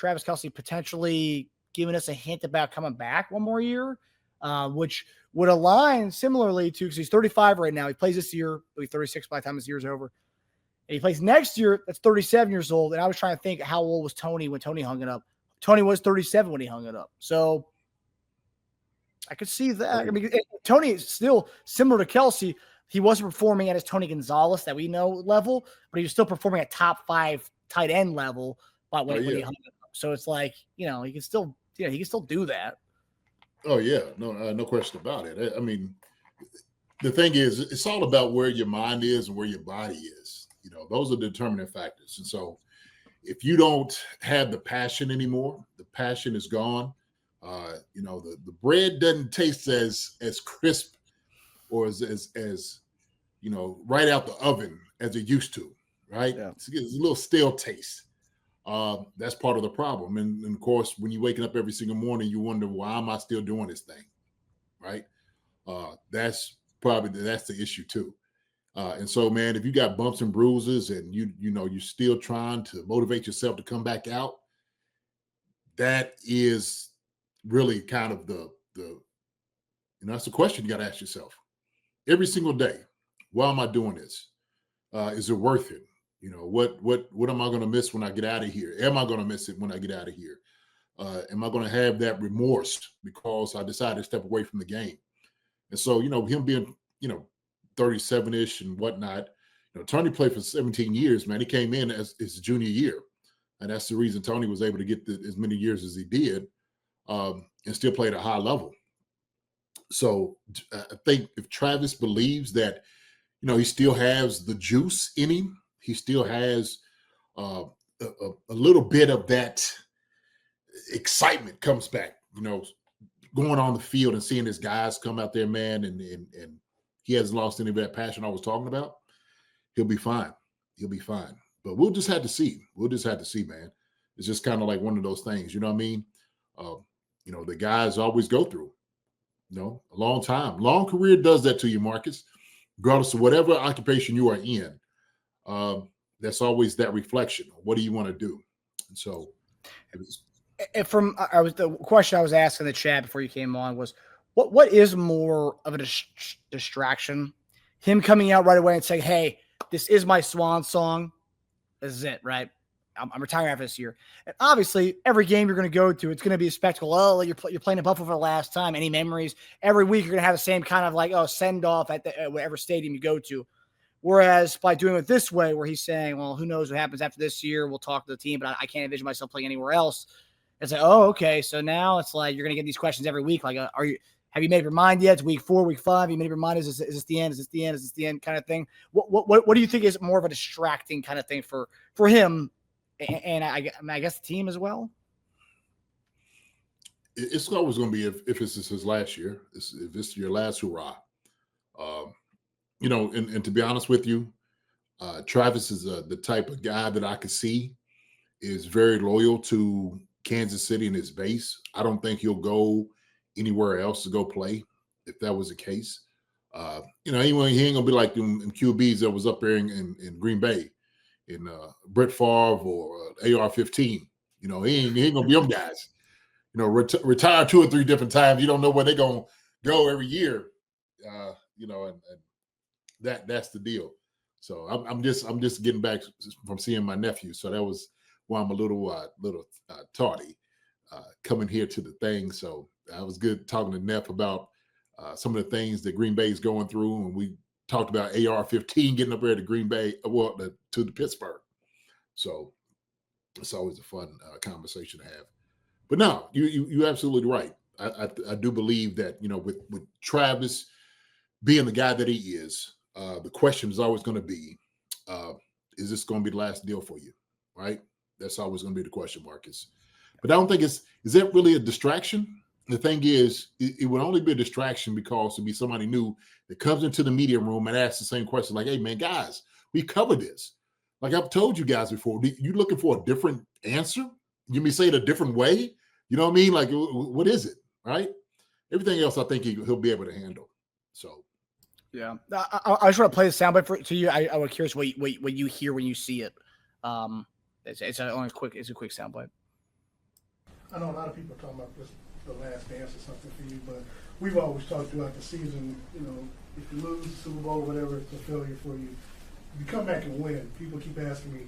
Travis Kelce potentially giving us a hint about coming back one more year, which would align similarly to, because he's 35 right now. He plays this year. He'll be 36 by the time this year's over. And he plays next year. That's 37 years old. And I was trying to think, how old was Tony when Tony hung it up? Tony was 37 when he hung it up. So I could see that. I mean, Tony is still similar to Kelce. He wasn't performing at his Tony Gonzalez that we know level, but he was still performing at top 5 tight end level. But when he hung it up, so it's like, he can still, he can still do that. Oh yeah, no question about it. I mean, the thing is, it's all about where your mind is and where your body is. Those are determining factors. And so, if you don't have the passion anymore, the passion is gone. The bread doesn't taste as crisp or as right out the oven as it used to, right? Yeah. It's a little stale taste. That's part of the problem. And of course, when you're waking up every single morning, you wonder, why am I still doing this thing, right? That's the issue too. And so, man, if you got bumps and bruises and you're still trying to motivate yourself to come back out, that is really kind of that's the question you got to ask yourself every single day. Why am I doing this? Is it worth it? What am I going to miss when I get out of here? Am I going to miss it when I get out of here? Am I going to have that remorse because I decided to step away from the game? And so, him being, 37-ish and whatnot, Tony played for 17 years, man. He came in as his junior year. And that's the reason Tony was able to get as many years as he did and still play at a high level. So I think if Travis believes that, he still has the juice in him, he still has a little bit of that excitement comes back, going on the field and seeing his guys come out there, man, and he hasn't lost any of that passion I was talking about, he'll be fine. He'll be fine. But we'll just have to see. Man. It's just kind of like one of those things, you know what I mean? The guys always go through, a long time. Long career does that to you, Marcus. Regardless of whatever occupation you are in, that's always that reflection. What do you want to do? And so, the question I was asking in the chat before you came on was, what is more of a distraction? Him coming out right away and saying, "Hey, this is my swan song. This is it, right? I'm retiring after this year." And obviously, every game you're going to go to, it's going to be a spectacle. Oh, you're playing in Buffalo for the last time. Any memories? Every week, you're going to have the same kind of send off at whatever stadium you go to. Whereas by doing it this way, where he's saying, "Well, who knows what happens after this year? We'll talk to the team, but I can't envision myself playing anywhere else." It's like, oh, okay. So now it's like you're going to get these questions every week. Like, have you made up your mind yet? It's week 4, week 5. You made up your mind? Is this the end? Is this the end? Is this the end? Kind of thing. What do you think is more of a distracting kind of thing for him? And I guess the team as well. It's always going to be if this is his last year, if this is your last hurrah. And to be honest with you, Travis is the type of guy that I could see is very loyal to Kansas City and his base. I don't think he'll go anywhere else to go play if that was the case. He ain't going to be like them QBs that was up there in Green Bay. In Brett Favre or AR-15, he ain't gonna be them guys. Retire 2 or 3 different times. You don't know where they're gonna go every year. And that's the deal. So I'm just getting back from seeing my nephew. So that was why I'm a little tardy coming here to the thing. So I was good talking to Neff about some of the things that Green Bay is going through, and we talked about AR-15 getting up there to Green Bay, to the Pittsburgh. So it's always a fun conversation to have. But no, you're absolutely right. I do believe that, with Travis being the guy that he is, the question is always going to be, is this going to be the last deal for you? Right? That's always going to be the question, Marcus. But I don't think is that really a distraction? The thing is, it would only be a distraction because to be somebody new that comes into the media room and asks the same question, like, "Hey, man, guys, we covered this. Like I've told you guys before, you looking for a different answer? You may say it a different way. You know what I mean? Like, what is it, right? Everything else, I think he'll be able to handle. So, yeah, I just want to play the soundbite to you. I was curious what you hear when you see it. It's a quick soundbite. I know a lot of people are talking about this, the last dance or something for you, but we've always talked throughout the season, you know, if you lose the Super Bowl or whatever, it's a failure for you. If you come back and win, people keep asking me,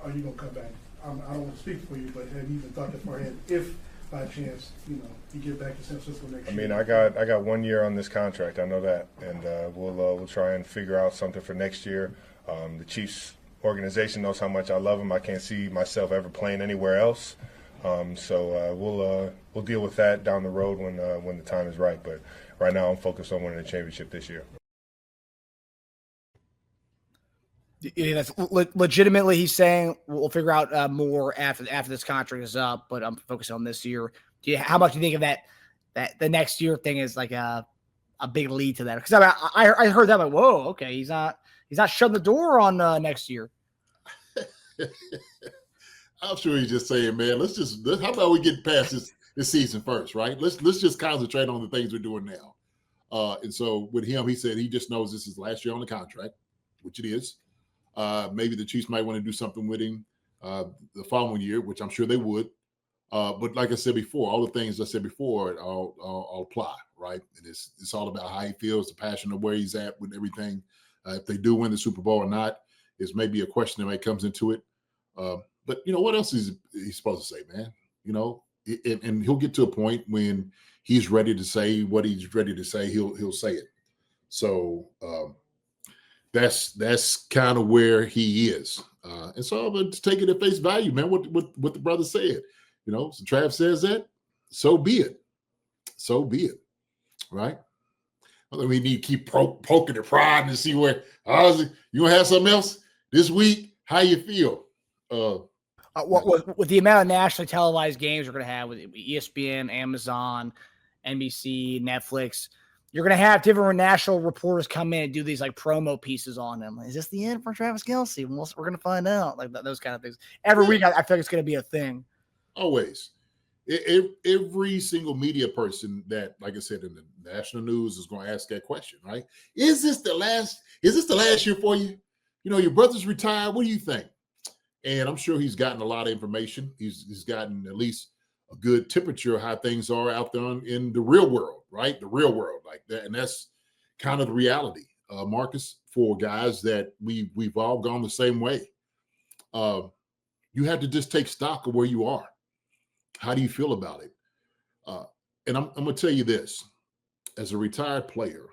are you going to come back? I don't want to speak for you, but have you even thought that far ahead? If, by chance, you know, you get back to San Francisco next year? I mean, I got 1 year on this contract. I know that, and we'll try and figure out something for next year. The Chiefs organization knows how much I love them. I can't see myself ever playing anywhere else. So we'll deal with that down the road when the time is right. But right now, I'm focused on winning the championship this year. Yeah, that's legitimately he's saying we'll figure out more after this contract is up, but I'm focused on this year. How much do you think of that the next year thing is like a big lead to that? Because I heard that, like, whoa, okay, he's not shutting the door on next year. I'm sure he's just saying, man, how about we get past this season first, right? Let's just concentrate on the things we're doing now. And so with him, he said he just knows this is last year on the contract, which it is. Maybe the Chiefs might want to do something with him the following year, which I'm sure they would. But like I said before, all the things I said before all apply, right? And it's all about how he feels, the passion of where he's at with everything. If they do win the Super Bowl or not is maybe a question that comes into it. But, you know, what else is he supposed to say, man? You know, and he'll get to a point when he's ready to say what he's ready to say. He'll say it. So that's kind of where he is. And so I'm going to take it at face value, man, what the brother said. You know, so Trav says that, so be it. So be it, right? Well, we need to keep poking the pride and see where, you going to have something else this week? How you feel? With the amount of nationally televised games we're going to have with ESPN, Amazon, NBC, Netflix, you're going to have different national reporters come in and do these like promo pieces on them. Is this the end for Travis Kelce? We're going to find out, like those kind of things. Every week, I feel like it's going to be a thing. Always. Every single media person that, like I said, in the national news is going to ask that question, right? Is this the last year for you? You know, your brother's retired. What do you think? And I'm sure he's gotten a lot of information. He's gotten at least a good temperature of how things are out there in the real world, right? The real world, like that. And that's kind of the reality, Marcus, for guys that we've all gone the same way. You have to just take stock of where you are. How do you feel about it? And I'm going to tell you this. As a retired player,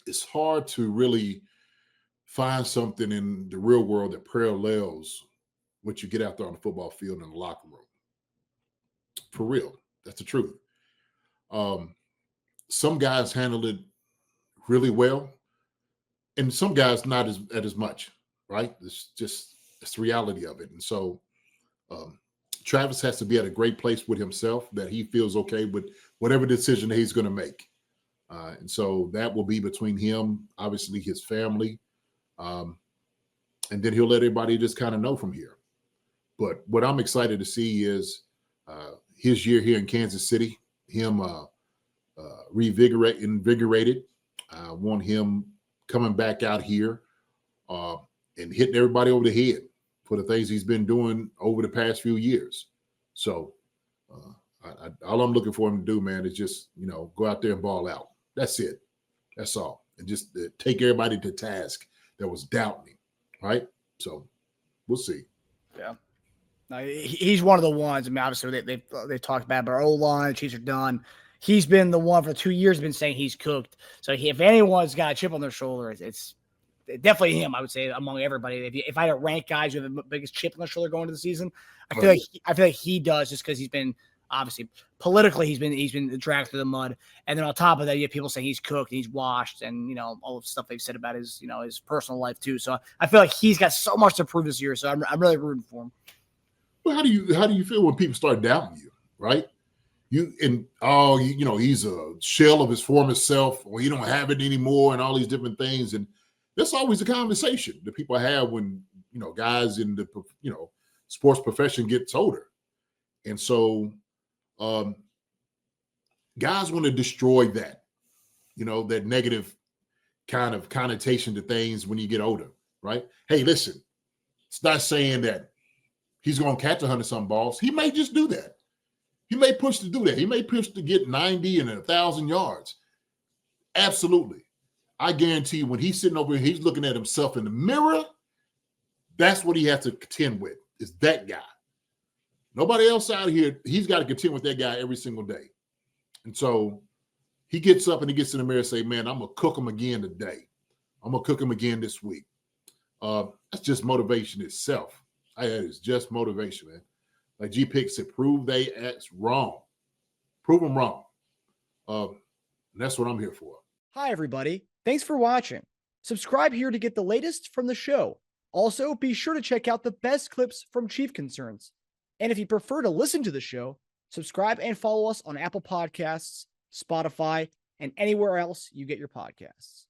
it's hard to really find something in the real world that parallels what you get out there on the football field in the locker room. For real. That's the truth. Some guys handle it really well, and some guys not as much, right? It's the reality of it. And so Travis has to be at a great place with himself that he feels okay with whatever decision that he's going to make. And so that will be between him, obviously his family, and then he'll let everybody just kind of know from here. But what I'm excited to see is his year here in Kansas City, him invigorated. I want him coming back out here and hitting everybody over the head for the things he's been doing over the past few years. So all I'm looking for him to do, man, is just, you know, go out there and ball out. That's it. That's all. And just take everybody to task that was doubting him, right? So we'll see. Yeah. No, he's one of the ones. I mean, obviously they talked about our O-line, the Chiefs are done. He's been the one for 2 years been saying he's cooked. So if anyone's got a chip on their shoulder, it's definitely him, I would say, among everybody. If I had to rank guys who have the biggest chip on their shoulder going into the season, I feel like he does, just because he's been obviously politically he's been dragged through the mud, and then on top of that, you have people saying he's cooked, and he's washed, and you know all the stuff they've said about his his personal life too. So I feel like he's got so much to prove this year. So I'm really rooting for him. Well, how do you feel when people start doubting you, right? He's a shell of his former self, or he don't have it anymore, and all these different things, and that's always a conversation that people have when guys in the sports profession gets older, and so guys want to destroy that, that negative kind of connotation to things when you get older, right? Hey, listen, it's not saying that he's going to catch 100-some balls. He may just do that. He may push to do that. He may push to get 90 and 1,000 yards. Absolutely. I guarantee you when he's sitting over here, he's looking at himself in the mirror, that's what he has to contend with, is that guy. Nobody else out here, he's got to contend with that guy every single day. And so he gets up and he gets in the mirror and say, man, I'm going to cook him again today. I'm going to cook him again this week. That's just motivation itself. That is just motivation, man. Like G Pick said, prove they act wrong. Prove them wrong. And that's what I'm here for. Hi, everybody. Thanks for watching. Subscribe here to get the latest from the show. Also, be sure to check out the best clips from Chief Concerns. And if you prefer to listen to the show, subscribe and follow us on Apple Podcasts, Spotify, and anywhere else you get your podcasts.